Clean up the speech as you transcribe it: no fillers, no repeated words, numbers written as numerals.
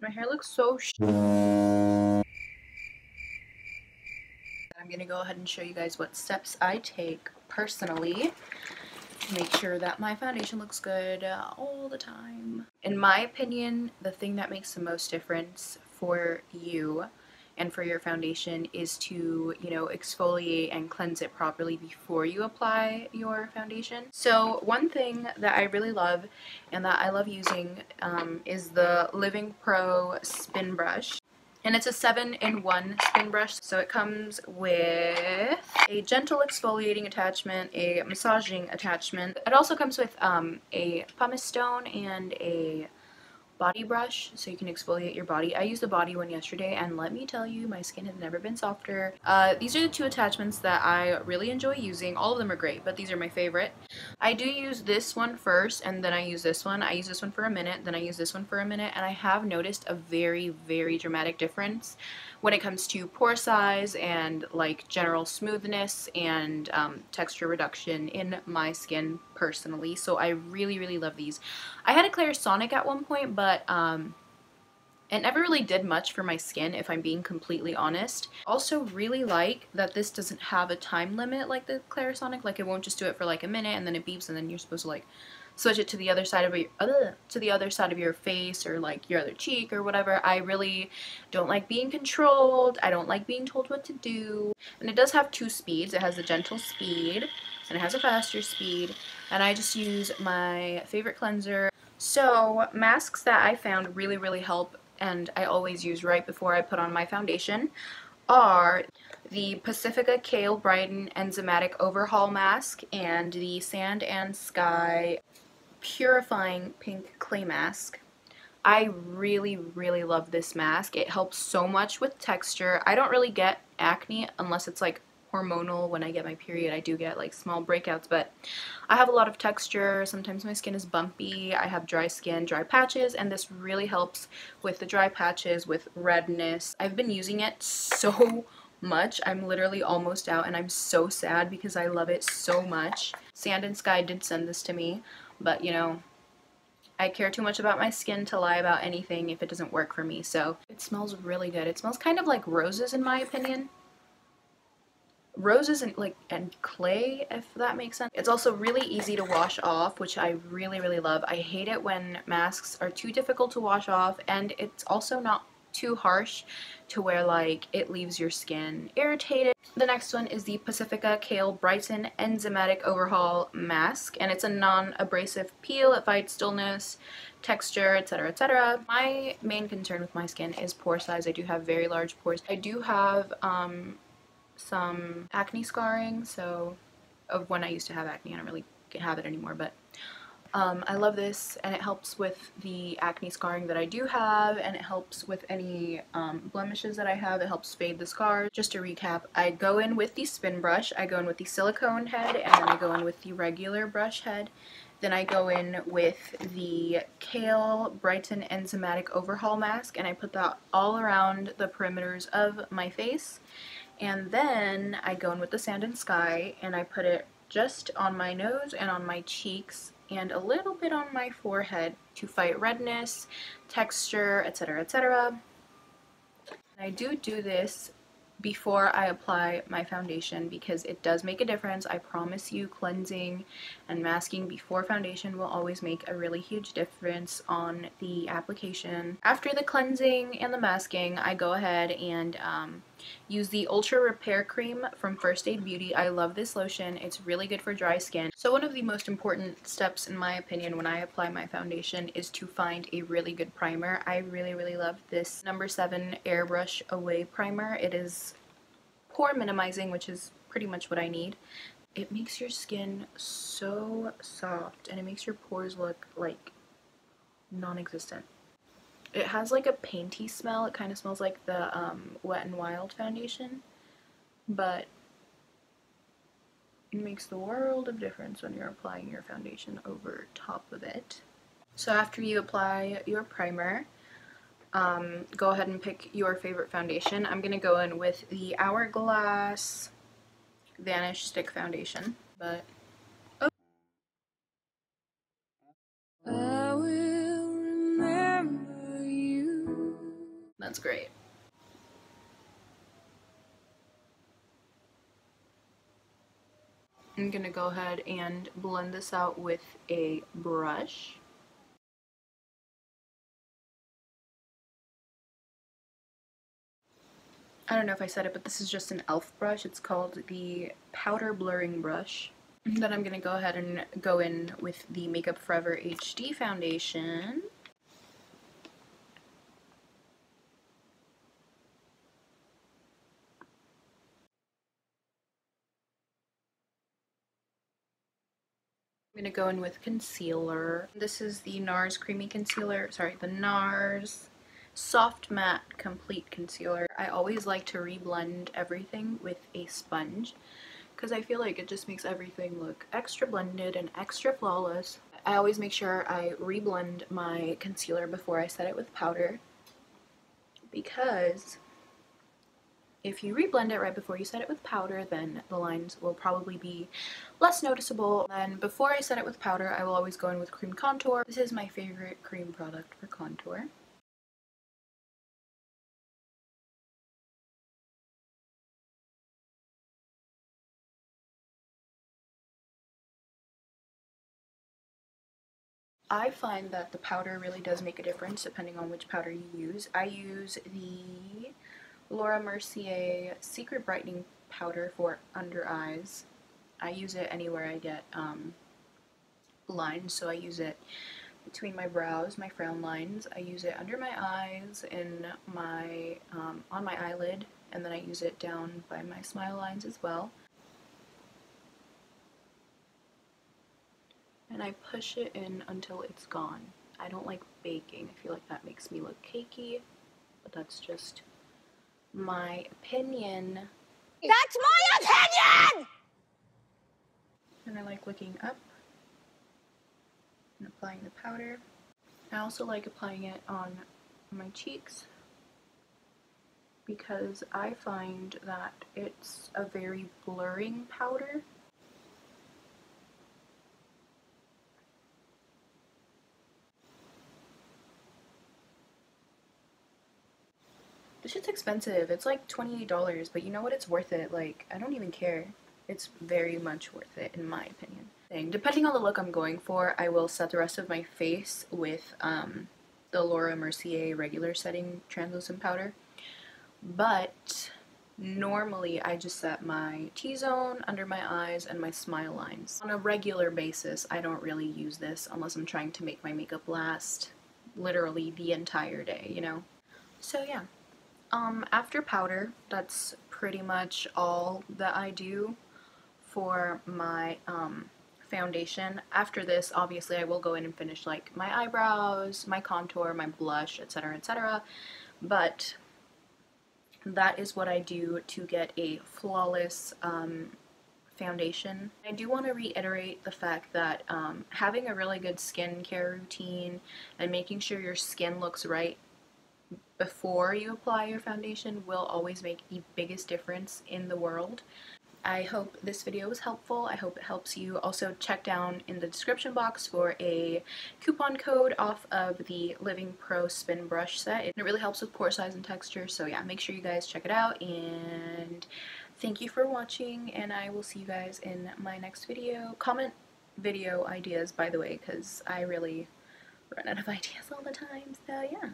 My hair looks so I'm gonna go ahead and show you guys what steps I take personally to make sure that my foundation looks good all the time. In my opinion, the thing that makes the most difference for you and for your foundation is to, you know, exfoliate and cleanse it properly before you apply your foundation. So one thing that I really love and that I love using is the Living Pro spin brush. And it's a 7-in-1 spin brush, so it comes with a gentle exfoliating attachment, a massaging attachment. It also comes with a pumice stone and a body brush, so you can exfoliate your body. I used the body one yesterday, and let me tell you, my skin has never been softer. These are the two attachments that I really enjoy using. All of them are great, but these are my favorite. I do use this one first, and then I use this one. I use this one for a minute, then I use this one for a minute, and I have noticed a very, very dramatic difference when it comes to pore size and like general smoothness and texture reduction in my skin personally. So I really, really love these. I had a Clarisonic at one point, but it never really did much for my skin, if I'm being completely honest. Also really like that this doesn't have a time limit like the Clarisonic. Like, it won't just do it for like a minute and then it beeps and then you're supposed to like switch it to the other side of your face or like your other cheek or whatever. I really don't like being controlled. I don't like being told what to do. And it does have two speeds. It has the gentle speed and it has a faster speed. And I just use my favorite cleanser. So masks that I found really, really help and I always use right before I put on my foundation are the Pacifica Kale Brighten Enzymatic Overhaul Mask and the Sand and Sky Purifying Pink Clay Mask. I really, really love this mask. It helps so much with texture. I don't really get acne unless it's like hormonal. When I get my period, I do get like small breakouts, but I have a lot of texture. Sometimes my skin is bumpy. I have dry skin, dry patches, and this really helps with the dry patches, with redness. I've been using it so much. I'm literally almost out and I'm so sad because I love it so much. Sand and Sky did send this to me, but you know, I care too much about my skin to lie about anything if it doesn't work for me. So it smells really good. It smells kind of like roses in my opinion. Roses and clay, if that makes sense. It's also really easy to wash off, which I really, really love. I hate it when masks are too difficult to wash off, and it's also not too harsh to where like it leaves your skin irritated. The next one is the Pacifica Kale Brighten Enzymatic Overhaul Mask, and it's a non-abrasive peel. It fights dullness, texture, etc., etc. My main concern with my skin is pore size. I do have very large pores. I do have some acne scarring, so of when I used to have acne. I don't really have it anymore, but I love this, and it helps with the acne scarring that I do have, and it helps with any blemishes that I have. It helps fade the scars. Just to recap, I go in with the spin brush, I go in with the silicone head, and then I go in with the regular brush head. Then I go in with the Kale Brighten Enzymatic Overhaul Mask, and I put that all around the perimeters of my face. And then I go in with the Sand and Sky, and I put it just on my nose and on my cheeks and a little bit on my forehead to fight redness, texture, etc., etc. I do this before I apply my foundation because it does make a difference. I promise you, cleansing and masking before foundation will always make a really huge difference on the application. After the cleansing and the masking, I go ahead and use the Ultra Repair Cream from First Aid Beauty. I love this lotion. It's really good for dry skin. So one of the most important steps, in my opinion, when I apply my foundation is to find a really good primer. I really, really love this number 7 Airbrush Away Primer. It is pore minimizing, which is pretty much what I need. It makes your skin so soft, and it makes your pores look like non-existent. It has like a painty smell. It kind of smells like the Wet n Wild foundation, but it makes the world of difference when you're applying your foundation over top of it. So after you apply your primer, go ahead and pick your favorite foundation. I'm going to go in with the Hourglass Vanish Stick Foundation, but I will remember you That's great. I'm gonna go ahead and blend this out with a brush. I don't know if I said it, but this is just an e.l.f. brush. It's called the Powder Blurring Brush. Then I'm gonna go ahead and go in with the Makeup Forever HD foundation. I'm gonna go in with concealer. This is the NARS Creamy Concealer, sorry, the NARS Soft Matte Complete Concealer. I always like to reblend everything with a sponge because I feel like it just makes everything look extra blended and extra flawless. I always make sure I reblend my concealer before I set it with powder, because if you reblend it right before you set it with powder, then the lines will probably be less noticeable. And before I set it with powder, I will always go in with cream contour. This is my favorite cream product for contour. I find that the powder really does make a difference depending on which powder you use. I use the Laura Mercier Secret Brightening Powder for under eyes. I use it anywhere I get lines, so I use it between my brows, my frown lines. I use it under my eyes, in my on my eyelid, and then I use it down by my smile lines as well. And I push it in until it's gone. I don't like baking. I feel like that makes me look cakey, but that's just my opinion. That's my opinion! And I like looking up and applying the powder. I also like applying it on my cheeks because I find that it's a very blurring powder. This shit's expensive. It's like $28, but you know what? It's worth it. Like, I don't even care. It's very much worth it, in my opinion. Depending on the look I'm going for, I will set the rest of my face with the Laura Mercier regular setting translucent powder. But normally I just set my T-zone, under my eyes, and my smile lines. On a regular basis, I don't really use this unless I'm trying to make my makeup last literally the entire day, you know? So yeah. After powder, that's pretty much all that I do for my foundation. After this, obviously, I will go in and finish like my eyebrows, my contour, my blush, etc., etc. But that is what I do to get a flawless foundation. I do want to reiterate the fact that having a really good skincare routine and making sure your skin looks right before you apply your foundation will always make the biggest difference in the world. I hope this video was helpful. I hope it helps you. Also, check down in the description box for a coupon code off of the Living Pro Spin Brush set. It really helps with pore size and texture, so yeah, make sure you guys check it out, and thank you for watching, and I will see you guys in my next video. Comment video ideas, by the way, because I really run out of ideas all the time, so yeah.